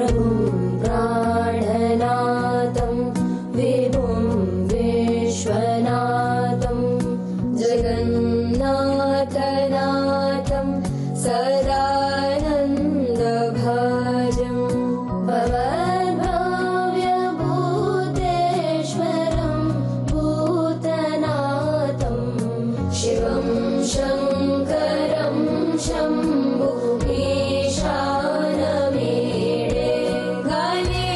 प्रभुं प्राणनाथं विभुं विश्वनाथं जगन्नाथनाथं सदानन्दभाजं भवद्भव्यभूतेश्वरं भूतनाथं शिवं शङ्करं शम्भु ईशानमीडे काले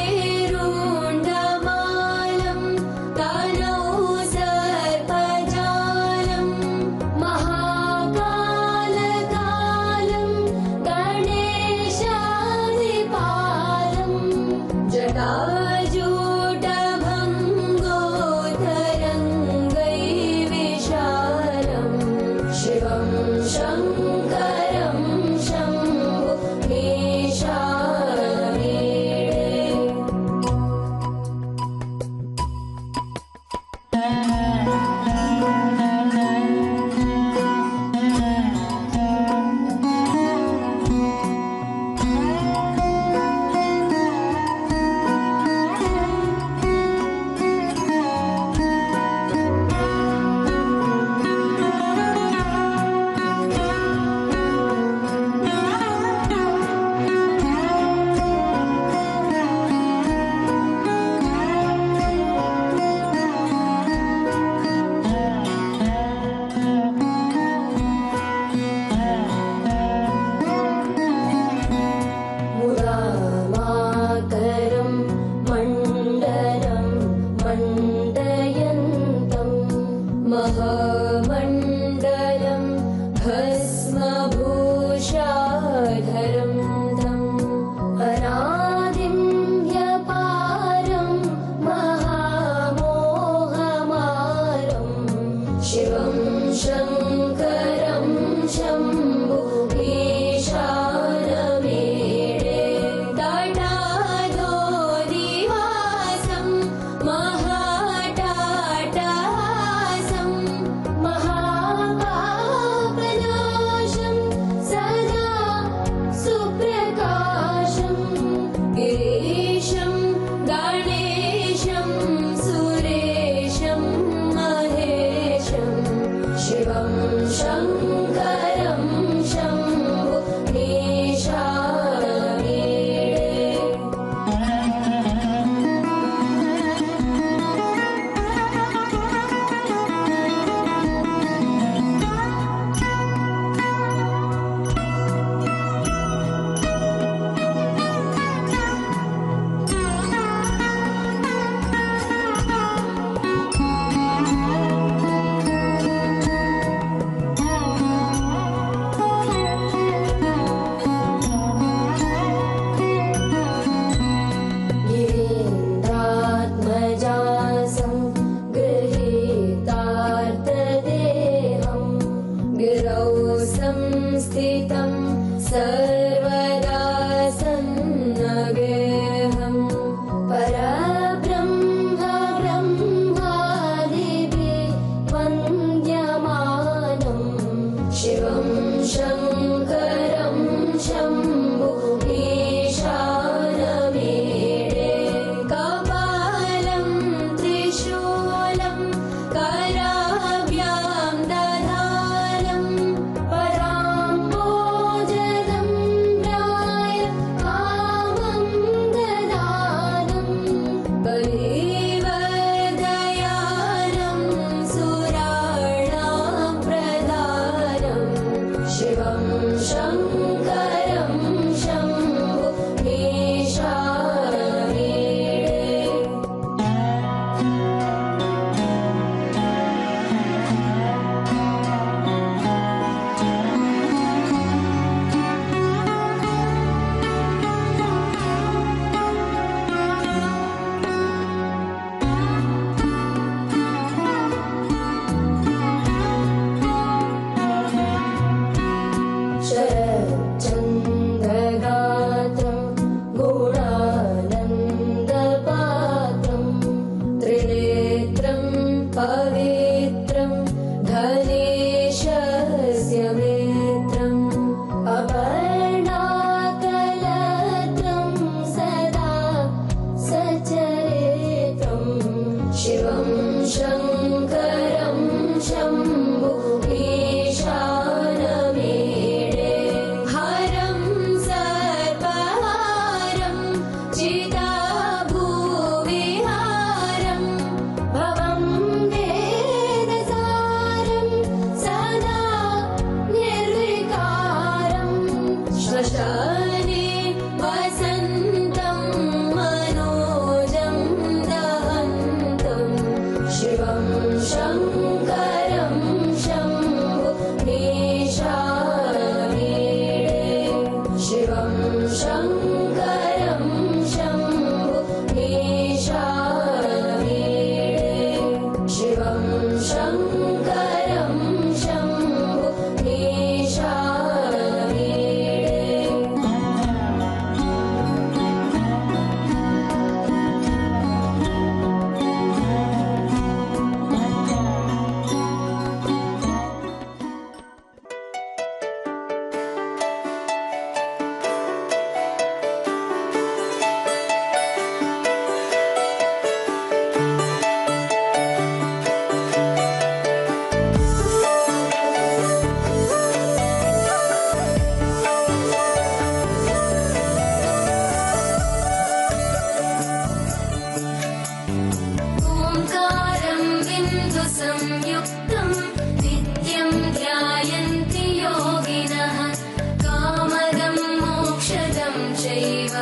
देव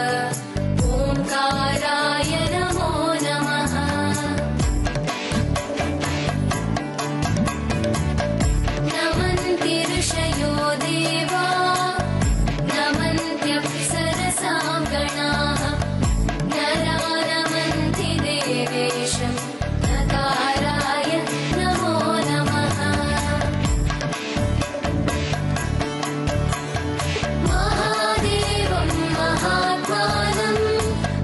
ओंकाराय नमो नमः। नमन्ति ऋषयो देवा नमन्त्यप्सरसां गणाः नरा नमन्ति देवेशं नकाराय नमो नमः। महादेवं महात्मानं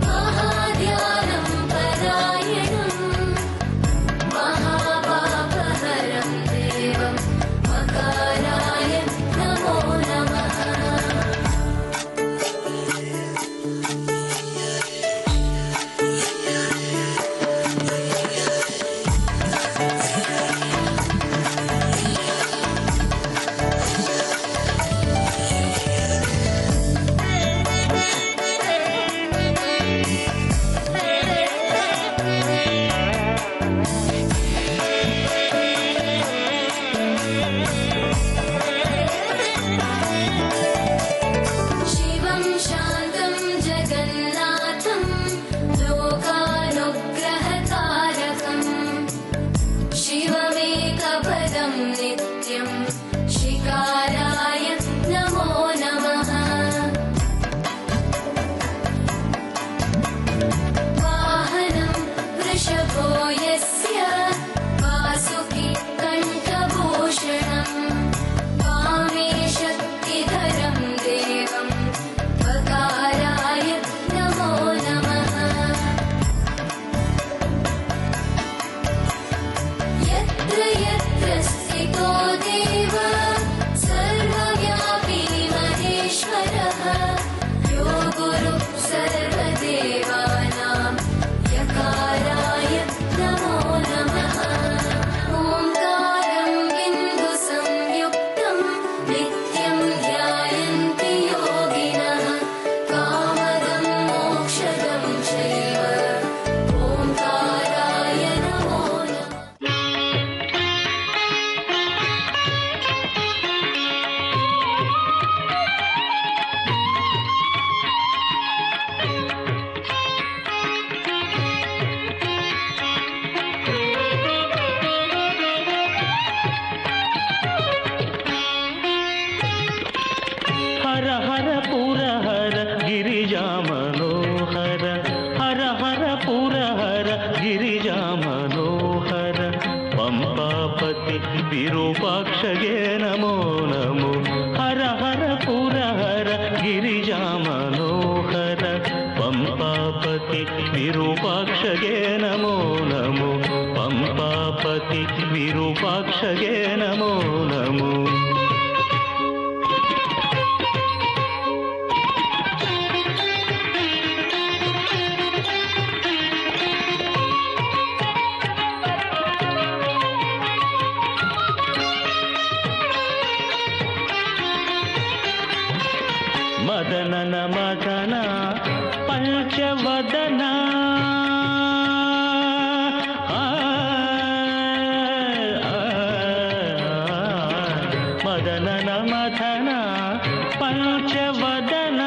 महाध्यानं परायणं महापापहरं देवं मकाराय नमो नमः। शिवं शान्तं जगन्नाथं लोकानुग्रहकारकं शिवमेकपदं नित्यं शिकाराय नमो नमः। वाहनं वृषभो यस्य वासुकी कण्ठभूषणं वामे शक्तिधरं देवं वकाराय नमो नमः। यत्र यत्र स्थितो देव सर्वव्यापी महेश्वरः यो गुरुः सर्वदेवानां यकाराय नमो नमः। ओंकारं बिन्दुसंयुक्तं नित्यं ध्यायन्ति योगिनः कामदं मोक्षदं चैव ओंकाराय नमो नमः। हर हर पुर हर गिरिजा मनोहर हर हर पुर हर गिरिजा मनोहर पंपापति विरूपाक्षगे नमो नमो। हर हर पुर हर गिरिजा मनोहर पंपापति विरूपाक्षगे नमो नमो। पंपापति विरूपाक्षगे नमो नमो। मदनन मदन पंचवदन मदनन मदन पंचवदन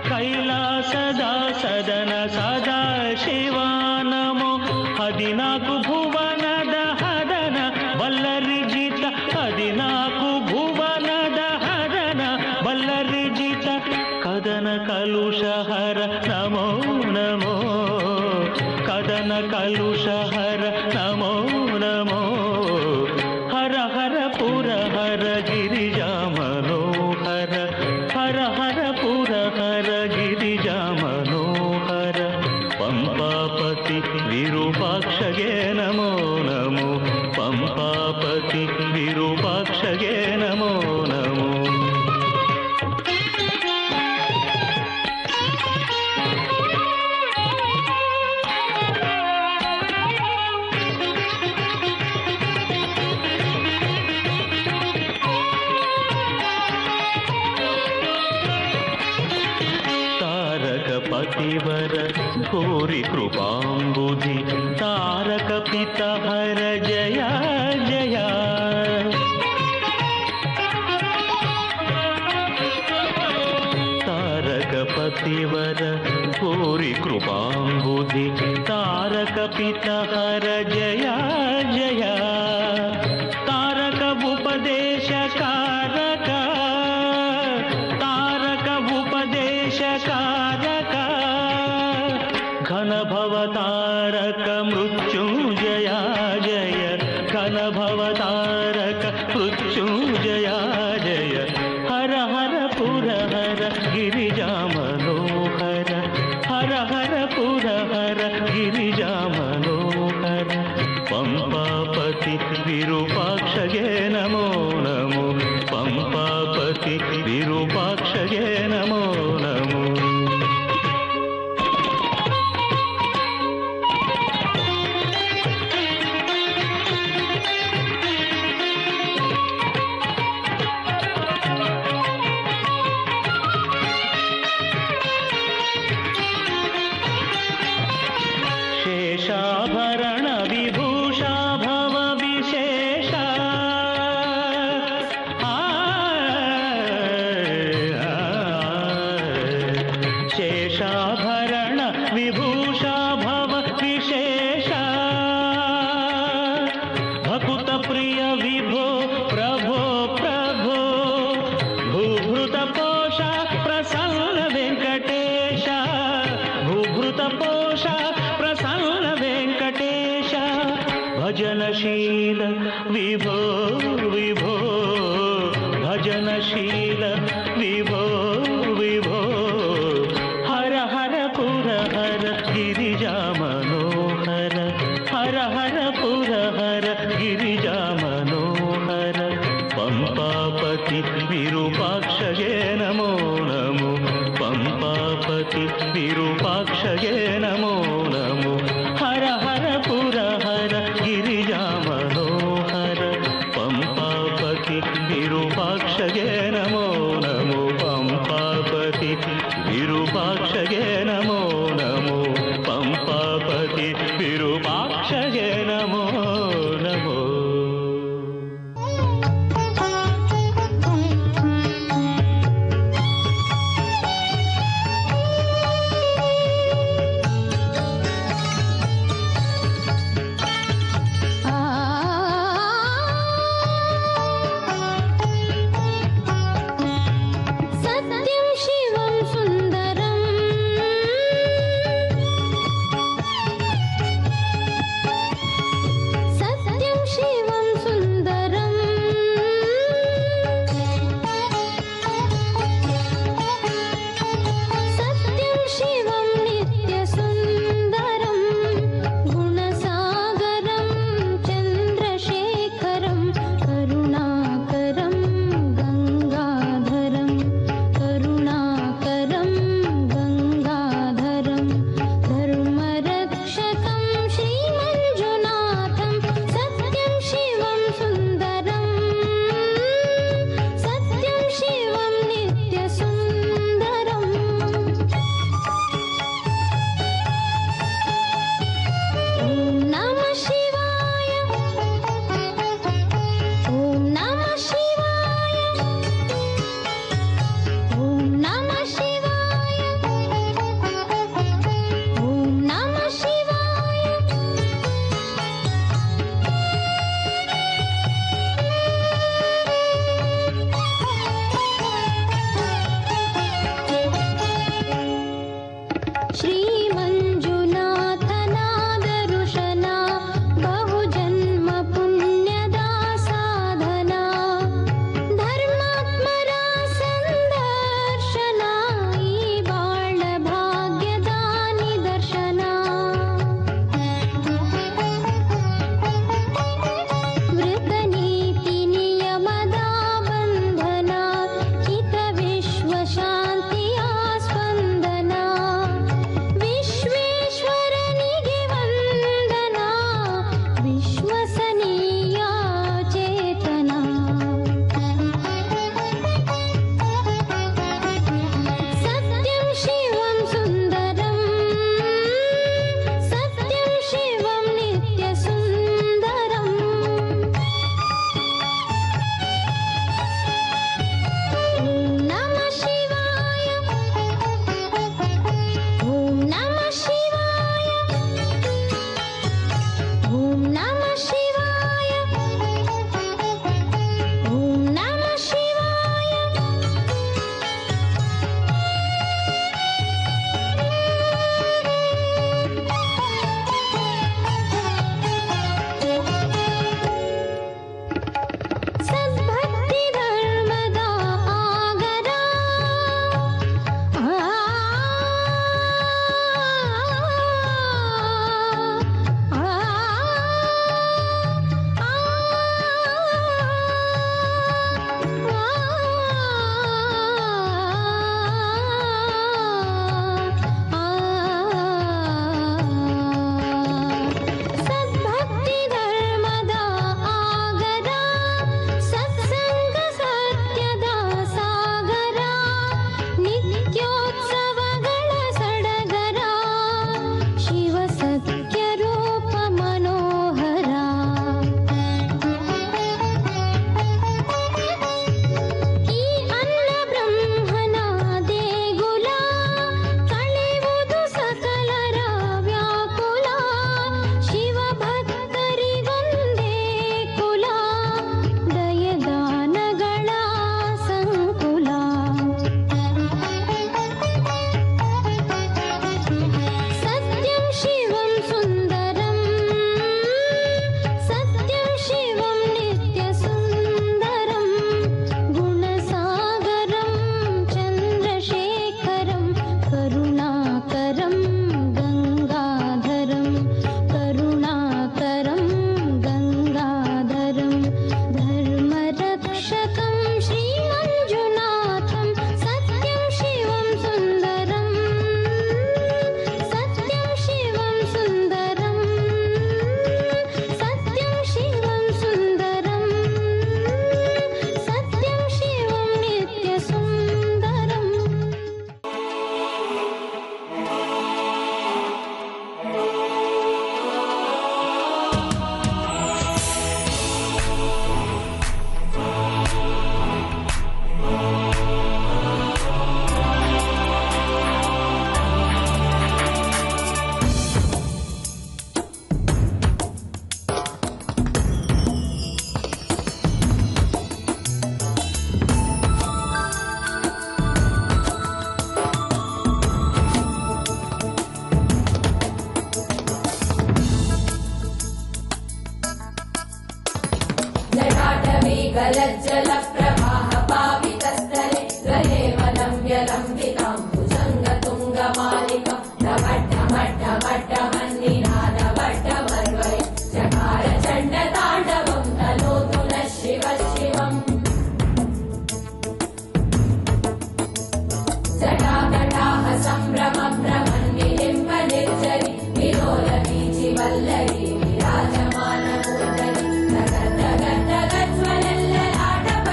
कैलासदा सदन सदा शिवा नमो। 14 ಭುವನದ ಹದನ ಬಲ್ಲರಿಜಿತ 14 ಭುವನದ ಹದನ ಬಲ್ಲರಿಜಿತ ಕದನ ಕಲುಷಹರ ನಮೋ ನಮೋ। ಕದನ ಕಲುಷಹರ ನಮೋ ನಮೋ। ಹರ ಹರ ಪುರ ಹರ ಗಿರಿಜಾ ಮನೋಹರ ಹರ ಹರ ಪುರ ಹರ ಗಿರಿಜಾ ಮನೋಹರ पंपापति विरूपाक्षगे नमो नमो। पंपापति विरूपाक्षगे नमो नमो। पतिवर घोरी कृपाम्बुधि तारक पिता हर जया जया। पतिवर पूरि कृपाम्बुधि तारक पितहर जया जया तारक उपदेश कारक तारक उपदेश कारक घन भवतारक मृत्युंजया जय घन भवतारक मृत्युंजया जय हर हर पुरहर गिरिजा मनोहर हर हर पुरहर गिरिजा मनोहर पंपापति विरूपाक्षगे नमो नमो पंपापति विरूपाक्षगे नमो नमो शेषाभरण विभूषा भव विशेष शेषाभरण विभूषा भव विशेष भकुत प्रिय विभो प्रभो प्रभो भूभृत पोषा प्रसन्न वेंकटेश भूभृत पोषा प्रसन्न वेंकटेश भजनशील विभो विभो भजनशील विभो विभो हर हर पुरहर गिरिजा मनोहर हर हर पुरहर गिरिजा मनोहर पंपापति विरूपाक्षगे नमो नमो पंपापति विरूपाक्षगे नमो नमो हर हर पुरहर गिरिजा मनोहर पंपापति विरूपाक्षगे नमो नमो पंपापति विरूपाक्षगे नमो नमो पंपापति विरूपाक्षगे नमो नमो सत्यं शिवं सुन्दरं गलज्जल प्रवाह पावितस्थले गलेवलम्ब्य लम्बितां भुजङ्गतुङ्गमालिकां ढमढमढमढमन्निनादवड्डमर्वै चकार चण्डताण्डवं तनोतु नः शिवः शिवम् जटाकटाः सम्भ्रमभ्रमन्निलिम्ब निर्जरि विलोलवीचिवल्लरी विराजमानमूर्धनि धगद्धगद्धगज्ज्वलल्ललाटपटुः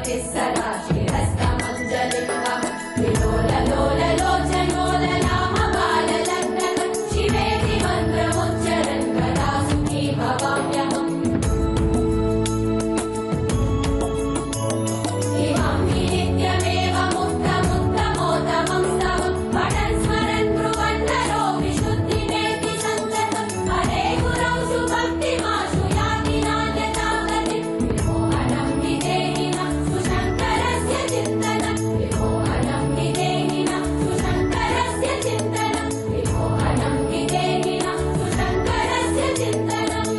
पतिः सदा शिरस्तमञ्जलिङ्गम् विलोललोललोचनोललामबाललग्नम् शिवेति मन्त्रमुच्चरन् कदा सुखी भवाम्यहम् इमं हि नित्यमेव मुक्तमुत्तमोत्तमं स्तवम् पठन् स्मरन् ब्रुवन्नरो विशुद्धिमेति सन्ततम् हरे गुरौ सुभक्तिमाशु याति नान्यथा गतिम् विमोहनं विदेहिनः सुशङ्करस्य चिन्तनम् विमोहनं विदेहिनः सुशङ्करस्य चिन्तनम् विमोहनं विदेहिनः सुशङ्करस्य चिन्तनम्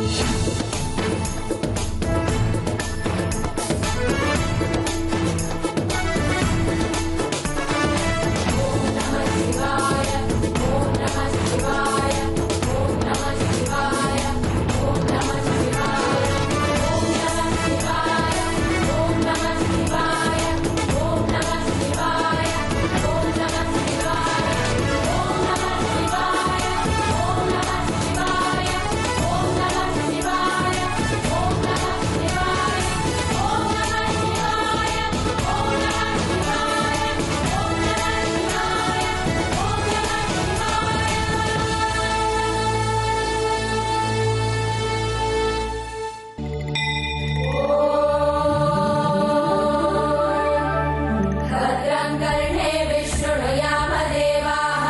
भद्रं कर्णे विशृणुयामदेवाः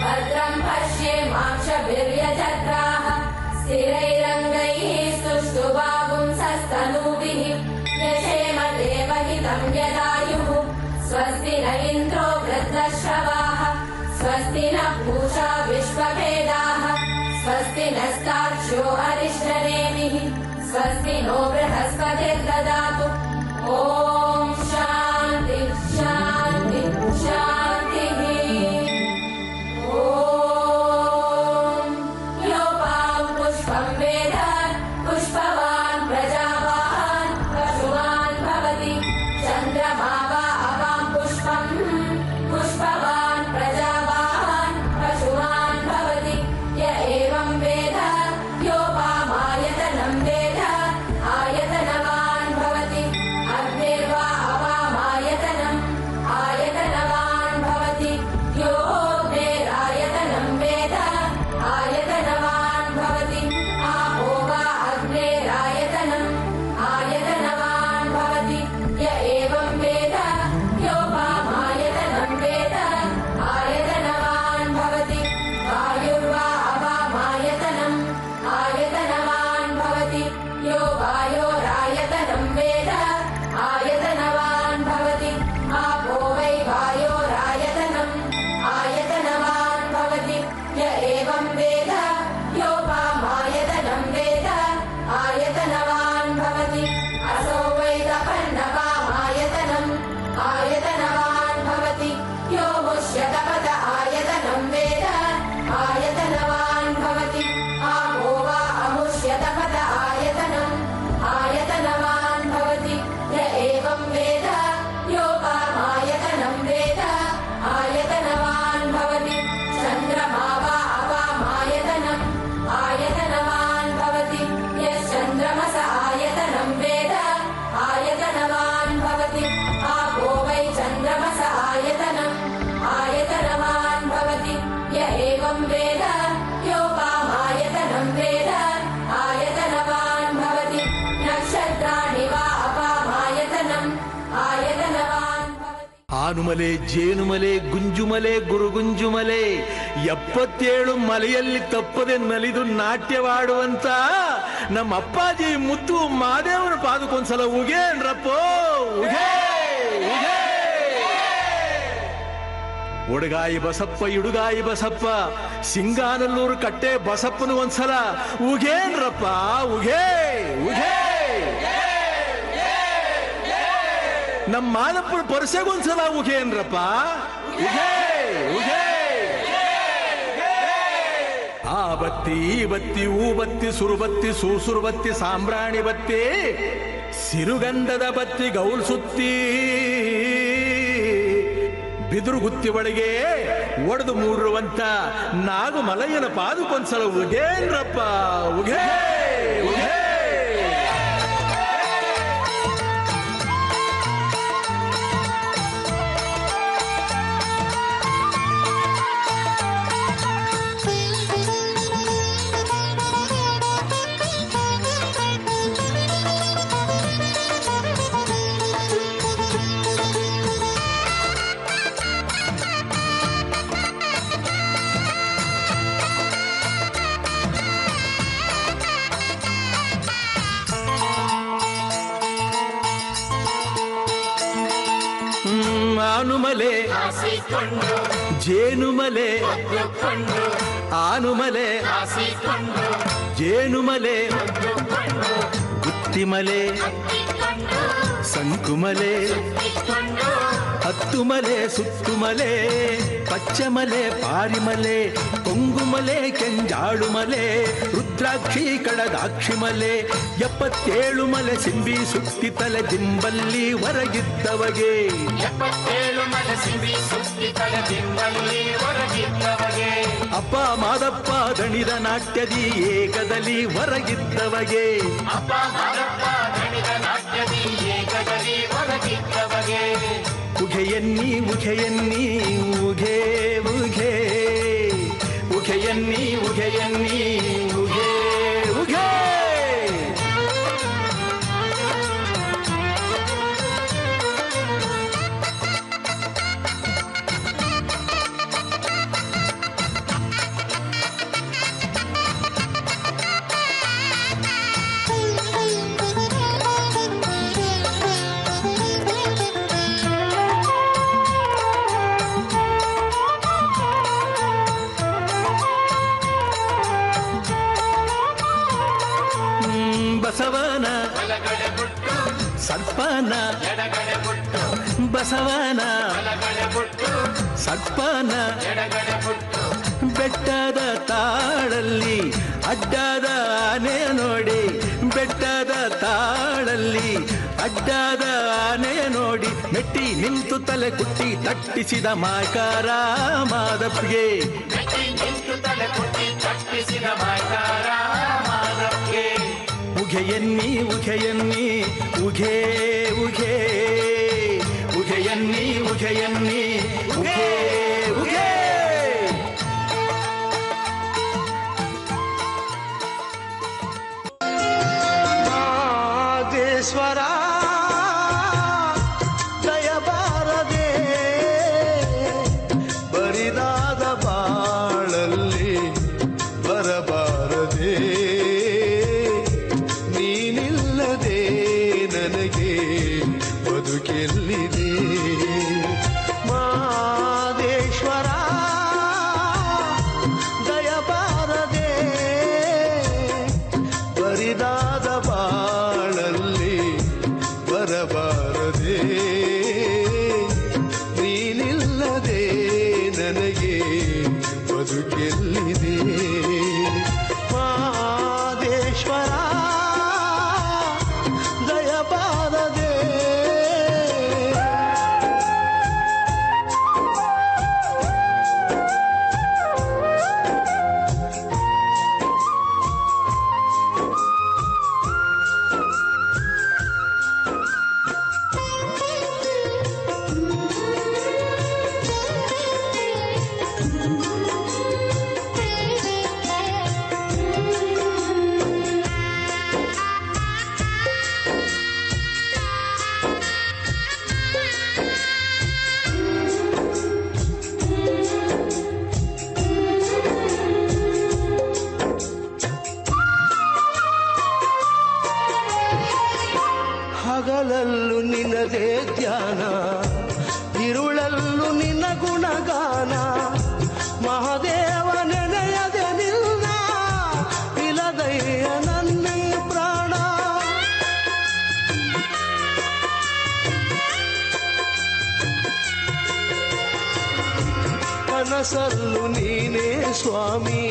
भद्रं पश्येमाक्षभिर्यजत्राः स्थिरैरङ्गैः स्तुष्टुवागुंसस्तनूभिः यशेम देवहितं यदायुः स्वस्ति न इन्द्रो वृद्धश्रवाः स्वस्ति न पूषा विश्ववेदाः स्वस्ति नस्तार्क्ष्यो अरिष्टनेमिः स्वस्ति नो बृहस्पतिर्ददातु ॐ शान्ति शान्ति शान्तिः ॐ योपां पुष्पं वेद पुष्पवान् प्रजावान् पशुमान् भवति चन्द्रमा वा अवां पुष्पं पुष्पवान् प्रजावान् पशुमान् भवति य एवं वेद योपामायतनं वेद आयतनवान् भवति अग्निर्वा अवामायतनम् आयतनवान् भवति योऽग्नेरायतनं वेद आयतनवान् भवति आपो वा अग्नेरायतनम् आयतनवान् भवति य एवं वेद योपामायतनं वेद आयतनवान् भवति वायुर्वा अवामायतनम् आयतनवान् भवति यो वायोरायतनं वेद आयतनवान् भवति आपो वै वायोरायतनम् आयतनवान् भवति य एवं वेद योपामायतनं वेद आयतनवान् भवति असौ वै तपन्नवामायतनम् आयतनवान् भवति यो मुष्यतपत आयतनं वेद आयतनवान् भवति आपो वा अमुष्यतपत आयतनम् आयतनवान् भवति य एवं वेद योपामायतनं वेद आयतनवान् भवति चन्द्रमा वा अवामायतनम् आयतनवान् भवति यश्चन्द्रमस आयतनं वेद आयतनवान् भवति आपो वै चन्द्रमस आयतनम् आयतनवान् भवति य एवं वेद योपामायतनं वेद आयतनवान् भवति नक्षत्राणि वा अपामायतनम् आयतनवान् भवति ಆನುಮಲೆ ಜೇನುಮಲೆ ಗುಂಜುಮಲೆ ಗುರುಗುಂಜುಮಲೆ 77 ಮಲೆಯಲ್ಲಿ ತಪ್ಪದೆ ನಲಿದು ನಾಟ್ಯವಾಡುವಂತ ನಮ್ಮ ಅಪ್ಪಾಜಿ ಮುತ್ತು ಮಾದೇವನ ಪಾದಕ್ಕೊಂದ್ಸಲ ಉಗೇನ್ರಪ್ಪೋ ಉಗೇ ಉಗೇ ಒಡಗಾಯಿ ಬಸಪ್ಪ ಇಡುಗಾಯಿ ಬಸಪ್ಪ ಸಿಂಗಾನಲ್ಲೂರು ಕಟ್ಟೆ ಬಸಪ್ಪನ ಒಂದ್ಸಲ ಉಗೇನ್ರಪ್ಪ ಉಗೇ ಉಗೇ ನಮ್ಮ ಮಾದಪ್ಪನ ಪರಸೆಗೊಂದ್ಸಲ ಉಗೇನ್ರಪ್ಪ ಉಗೇ ಉಗೇ ಆ ಬತ್ತಿ ಈ ಬತ್ತಿ ಊ ಬತ್ತಿ ಸುರುಬತ್ತಿ ಸೂಸುರು ಬತ್ತಿ ಸಾಂಬ್ರಾಣಿ ಬತ್ತಿ ಸಿರುಗಂಧದ ಬತ್ತಿ ಗೌಲ್ ಸುತ್ತಿ ಬಿದುರು ಗುತ್ತಿ ಒಳಗೆ ಒಡೆದು ಮೂಡಿರುವಂತ ನಾಗಮಲಯ್ಯನ ಪಾದಕ್ಕೊಂದ್ಸಲ ಉಗೇನ್ರಪ್ಪ ಉಗೇ ಉಗೇ ಆನುಮಲೆ ಜೇನುಮಲೆ ಆನುಮಲೆ ಜೇನುಮಲೆ ಗುತ್ತಿಮಲೆ ಸಂಕುಮಲೆ ಹತ್ತುಮಲೆ ಸುತ್ತುಮಲೆ ಪಚ್ಚಮಲೆ ಪಾರಿಮಲೆ ಕೊಂಗುಮಲೆ ಕೆಂಜಾಳುಮಲೆ ರುದ್ರಾಕ್ಷಿ ಕಡದಾಕ್ಷಿಮಲೆ 77 ಮಲೆ ಸಿಂಬಿ ಸುತ್ತಿ ತಲೆ ದಿಂಬಲ್ಲಿ ಹೊರಗಿದ್ದವಗೆ 77 ಮಲೆ ಸಿಂಬಿ ಸುತ್ತಿ ತಲೆ ದಿಂಬಲ್ಲಿ ಹೊರಗಿದ್ದವಗೆ ಅಪ್ಪ ಮಾದಪ್ಪ ದಣಿದ ನಾಟ್ಯದಿ ಏಕದಲ್ಲಿ ಹೊರಗಿದ್ದವಗೆ ಅಪ್ಪ ಮಾದಪ್ಪ ದಣಿದ ನಾಟ್ಯದಿ ಏಕದಲ್ಲಿ ಹೊರಗಿದ್ದವಗೆ ಉಘೆಯನ್ನಿ ಉಘೆಯನ್ನಿ ಉಘೆ ಉಘೆ ಉಘೆಯನ್ನಿ ಉಘೆಯನ್ನಿ ಉಘೆ ಉಘೆ ಬಸವನ ಸರ್ಪನ ಬಸವನ ಸರ್ಪನ ಬೆಟ್ಟದ ತಾಳಲ್ಲಿ ಅಡ್ಡದ ಆನೆ ನೋಡಿ ಬೆಟ್ಟದ ತಾಳಲ್ಲಿ ಅಡ್ಡದ ಆನೆ ನೋಡಿ ಮೆಟ್ಟಿ ನಿಂತು ತಲೆ ಕುಟ್ಟಿ ತಟ್ಟಿಸಿದ ಮಾಕಾರ ಮಾದಪ್ಗೆ ಉಘೆಯನ್ನಿ ಉಘೆಯನ್ನಿ ಉಘೆ ಉಘೆ ಉಘೆಯನ್ನಿ ಉಘೆಯನ್ನಿ ಉಘೆ ಉಘೆ ಮಾದೇಶ್ವರ ದಯಬಾರದೆ ಬರಿದಾದ ಬಾಳಲ್ಲಿ ಬರಬಾರದೆ ನೀನಿಲ್ಲದೆ ನನಗೆ ಬದುಕೆಲ್ಲಿದೆ ಮಾದೇಶ್ವರ ದಯಬಾರದೆ ಬರಿದಾದ ಬಾಳಲ್ಲಿ ಬರಬಾರದೆ ನೀನಿಲ್ಲದೆ ನನಗೆ ಬದುಕೆಲ್ಲಿದೆ ಮಾದೇಶ್ವರ ದಯಬಾರದೆ ಹಗಲಲ್ಲೂ ನಿನ್ನದೇ ಧ್ಯಾನ ಇರುಳಲ್ಲೂ ನಿನ್ನ ಗುಣಗಾನ ಮಹಾದೇವ ನೆನೆಯದೆ ನಿಲ್ಲ ಇಲದಯ್ಯ ನನ್ನೇ ಪ್ರಾಣ ಮನಸ್ಸಲ್ಲೂ ನೀನೇ ಸ್ವಾಮಿ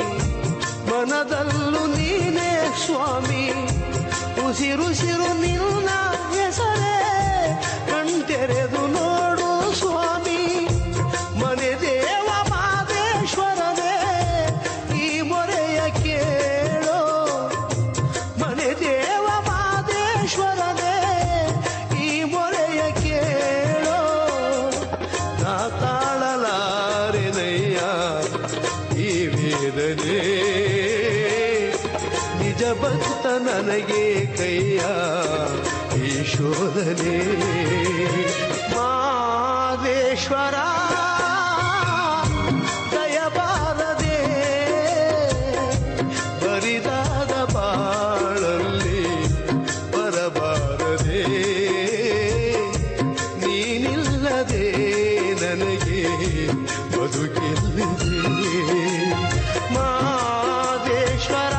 ಮನದಲ್ಲೂ ನೀನೇ ಸ್ವಾಮಿ ಉಸಿರುಸಿರು ನಿನ್ನ ಹೆಸರೇ ಕಣ್ತೆರೆದು ನೋಡು ಸ್ವಾಮಿ ಮನೆ ದೇವ ಮಾದೇಶ್ವರನೇ ಈ ಮೊರೆಯ ಕೇಳೋ ಮನೆ ದೇವ ಮಾದೇಶ್ವರನೇ ಈ ಮೊರೆಯ ಕೇಳೋ ನಾ ತಾಳಲಾರೆನಯ್ಯ ಈ ವೇದನೆ ನಿಜ ಭಕ್ತ ನನಗೆ ಕೈಯ ಈ ಶೋಧನೆ ಮಾದೇಶ್ವರ ದಯಬಾರದೆ ಬರಿದಾದ ಬಾಳಲ್ಲಿ ಬರಬಾರದೆ ನೀನಿಲ್ಲದೆ ಬದುಕೆಲ್ಲಿದೆ ಮಾದೇಶ್ವರ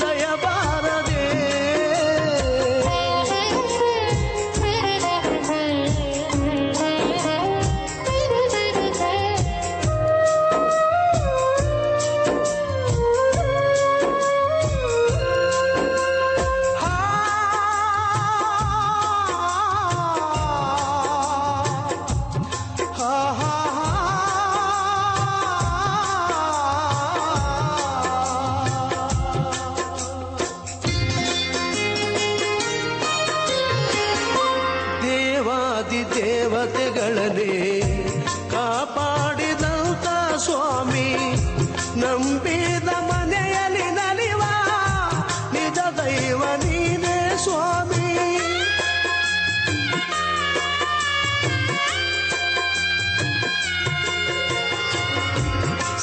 ದಯಬಾರದೆ ದೇವತೆಗಳನ್ನೇ ಕಾಪಾಡಿದಂತ ಸ್ವಾಮಿ ನಂಬಿದ ಮನೆಯಲ್ಲಿ ನಲಿವ ನಿಜ ದೈವ ನೀನೇ ಸ್ವಾಮಿ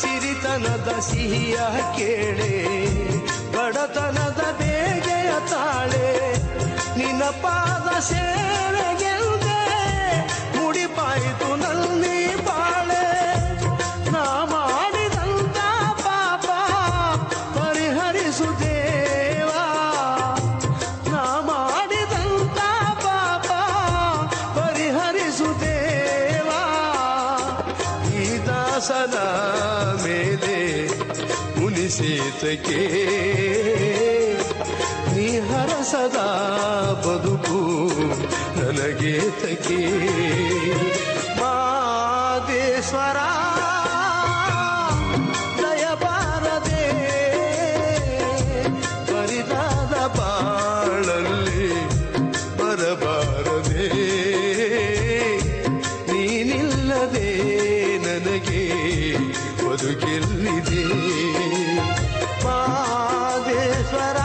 ಸಿರಿತನದ ಸಿಹಿಯ ಕೇಳೆ ಬಡತನದ ಬೇಗೆಯ ತಾಳೆ ನಿನ್ನ ಪಾದ ಸೇವೆಗೆಲ್ದೆ ಮುಡಿಪಾಯಿತು ನಲ್ಲಿ ಬಾಳೆ ನಾ ಮಾಡಿದಂತ ಪಾಪ ಪರಿಹರಿಸು ದೇವಾ ನಾ ಮಾಡಿದಂತ ಪಾಪ ಪರಿಹರಿಸು ದೇವಾ ಈ ದಾಸನ ಮೇಲೆ ಮುನಿಸೇತಕ್ಕೆ ನೀ ಹರಸದ ಬದುಕು ನನಗೇತಕ್ಕೆ ಮಾದೇಶ್ವರ ದಯಬಾರದೆ ಬರಿದಾದ ಬಾಳಲ್ಲಿ ಬರಬಾರದೆ ನೀನಿಲ್ಲದೆ ನನಗೆ ಬದುಕೆಲ್ಲಿದೆ ಮಾದೇಶ್ವರ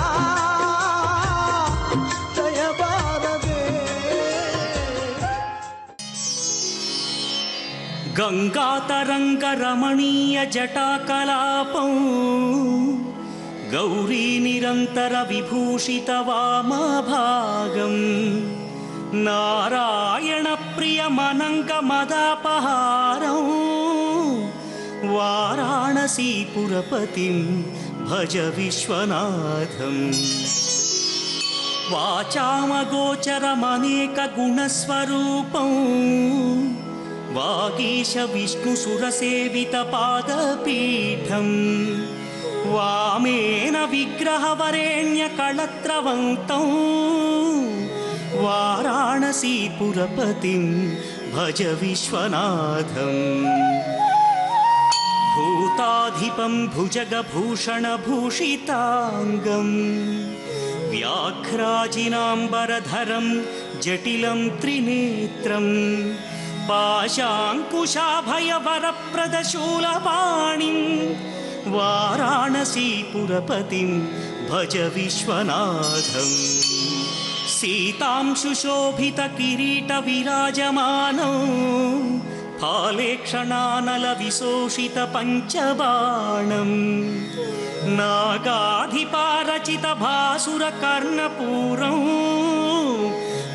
ಗಂಗಾತರಂಗರಮಣೀಯ ಜಟಾಕಲಾಪಂ ಗೌರೀ ನಿರಂತರ ವಿಭೂಷಿತ ವಾಮಭಾಗಂ ನಾರಾಯಣ ಪ್ರಿಯ ಮನಂಗ ಮದಾಪಹಾರಂ ವಾರಾಣಸೀಪುರಪತಿಂ ಭಜ ವಿಶ್ವನಾಥಂ ವಾಚಾಮಗೋಚರಮನೇಕ ಗುಣಸ್ವರೂಪಂ ವಾಗೀಶ ವಿಷ್ಣು ಸುರಸೇವಿತ ಪಾದಪೀಠಂ ವಾಮೇನ ವಿಗ್ರಹವರೇಣ್ಯ ಕಳತ್ರವಂತಂ ವಾರಾಣಸೀಪುರಪತಿಂ ಭಜ ವಿಶ್ವನಾಥಂ ಭೂತಾಧಿಪಂ ಭುಜಗಭೂಷಣಭೂಷಿತಾಂಗಂ ವ್ಯಾಘ್ರಾಜಿನಾಂಬರಧರಂ ಜಟಿಲಂ ತ್ರಿನೇತ್ರಂ पाशाङ्कुशाभयवरप्रदशूलपाणिं वाराणसीपुरपतिं भज विश्वनाथं सीतां सुशोभितकिरीटविराजमानौ फालेक्षणानलविशोषितपञ्चबाणं नागाधिपारचितभासुरकर्णपूरं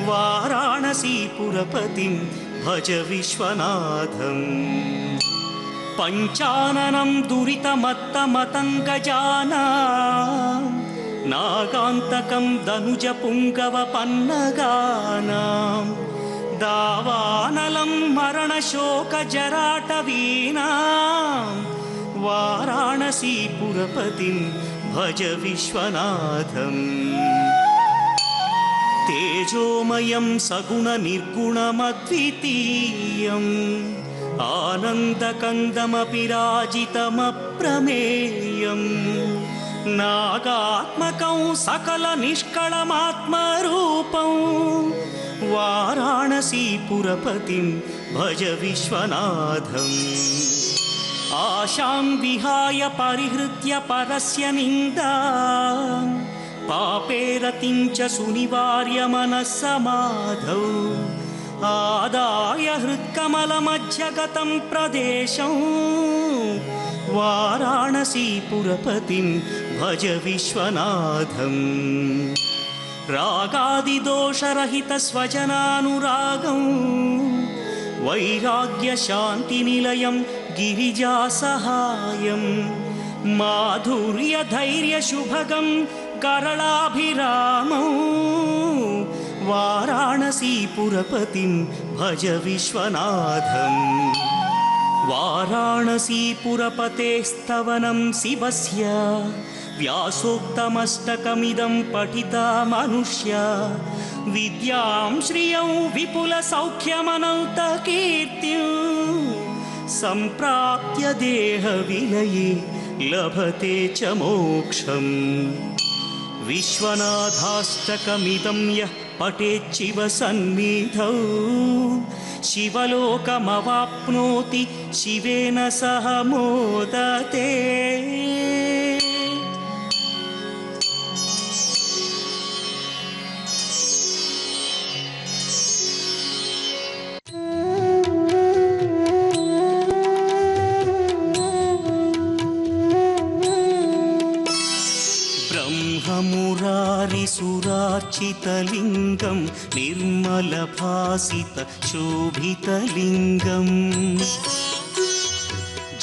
वाराणसीपुरपतिं भज विश्वनाथं पञ्चाननं दुरितमत्तमतङ्गजानां नागान्तकं दनुजपुङ्गवपन्नगानां दावानलं मरणशोकजराटवीनां वाराणसीपुरपतिं भज विश्वनाथं तेजोमयं सगुणनिर्गुणमद्वितीयम् आनन्दकन्दमपि राजितमप्रमेयम् नागात्मकं सकलनिष्कळमात्मरूपं वाराणसीपुरपतिं भज विश्वनाथम् आशां विहाय परिहृत्य परस्य निन्दां पापेरतिं च सुनिवार्य मनस्समाधौ आदाय हृत्कमलमध्यगतं प्रदेशं वाराणसीपुरपतिं भज विश्वनाथम् रागादिदोषरहितस्वजनानुरागं वैराग्यशान्तिनिलयं गिरिजासहायं माधुर्यधैर्यशुभगं करलाभिरामौ वाराणसीपुरपतिं भज विश्वनाथम् वाराणसीपुरपतेस्तवनं शिवस्य व्यासोक्तमष्टकमिदं पठिता मनुष्या विद्यां श्रियं विपुलसौख्यमनन्तकीर्तिं सम्प्राप्य देहविलये लभते च मोक्षम् विश्वनाथाष्टकमिदं यः पठेच्छिव सन्निधौ शिवलोकमवाप्नोति शिवेन सह मोदते मुरारिसुरार्चितलिङ्गं निर्मलभासितशोभितलिङ्गम्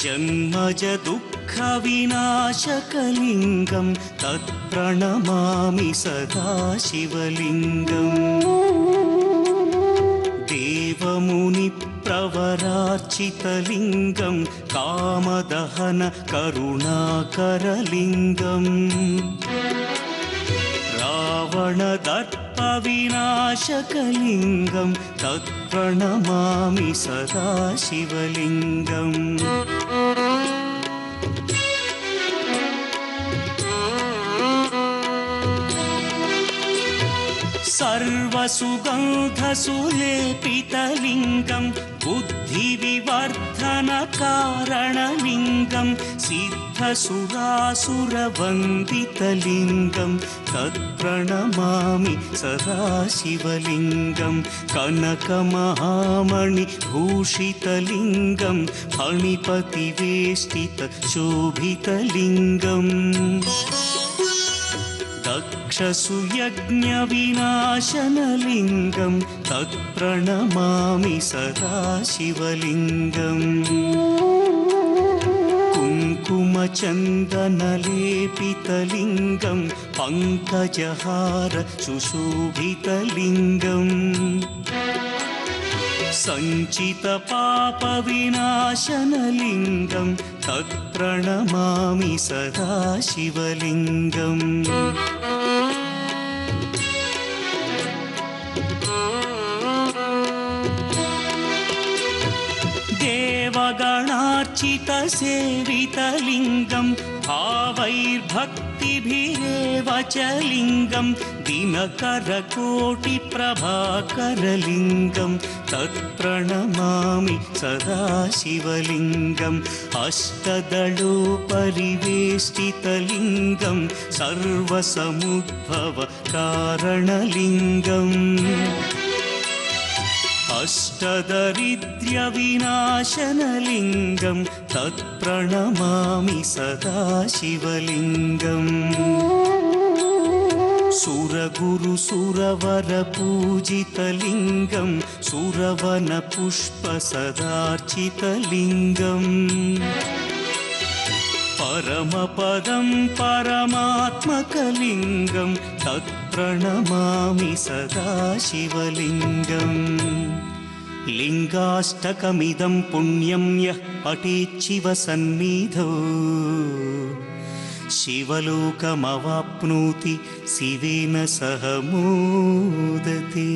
जन्मजदुःखविनाशकलिङ्गं तत्प्रणमामि सदा शिवलिङ्गम् देवमुनिप्रवरार्चितलिङ्गं कामदहन करुणाकरलिङ्गम् रावणदर्पविनाशकलिङ्गं तत्प्रणमामि सदा शिवलिङ्गम् सर्वसुगन्धसुलेपितलिङ्गं बुद्धिविवर्धनकारणलिङ्गं सिद्धसुरासुरवन्दितलिङ्गं तत्प्रणमामि सदा शिवलिङ्गं कनकमहामणिभूषितलिङ्गं फणिपतिवेष्टितशोभितलिङ्गम् दक्षसुयज्ञविनाशनलिङ्गं तत्प्रणमामि सदा शिवलिङ्गम् कुङ्कुमचन्दनलेपितलिङ्गं पङ्कजहार सुशोभितलिङ्गम् सञ्चितपापविनाशनलिङ्गं तत्प्रणमामि सदा शिवलिङ्गम् देवगणार्चितसेवितलिङ्गं भावैर्भक्तिभिरेव च लिङ्गं दिनकरकोटिप्रभाकरलिङ्गं तत्प्रणमामि सदा शिवलिङ्गम् अष्टदलोपरिवेष्टितलिङ्गं सर्वसमुद्भवकारणलिङ्गम् अष्टदरिद्र्यविनाशनलिङ्गं तत्प्रणमामि सदा शिवलिङ्गम् सुरगुरुसुरवरपूजितलिङ्गं सुरवनपुष्पसदार्चितलिङ्गम् परमपदं परमात्मकलिङ्गं तत्प्रणमामि सदा शिवलिङ्गम् लिङ्गाष्टकमिदं पुण्यं यः पठेच्छिव सन्निधौ शिवलोकमवाप्नोति शिवेन सह मोदते।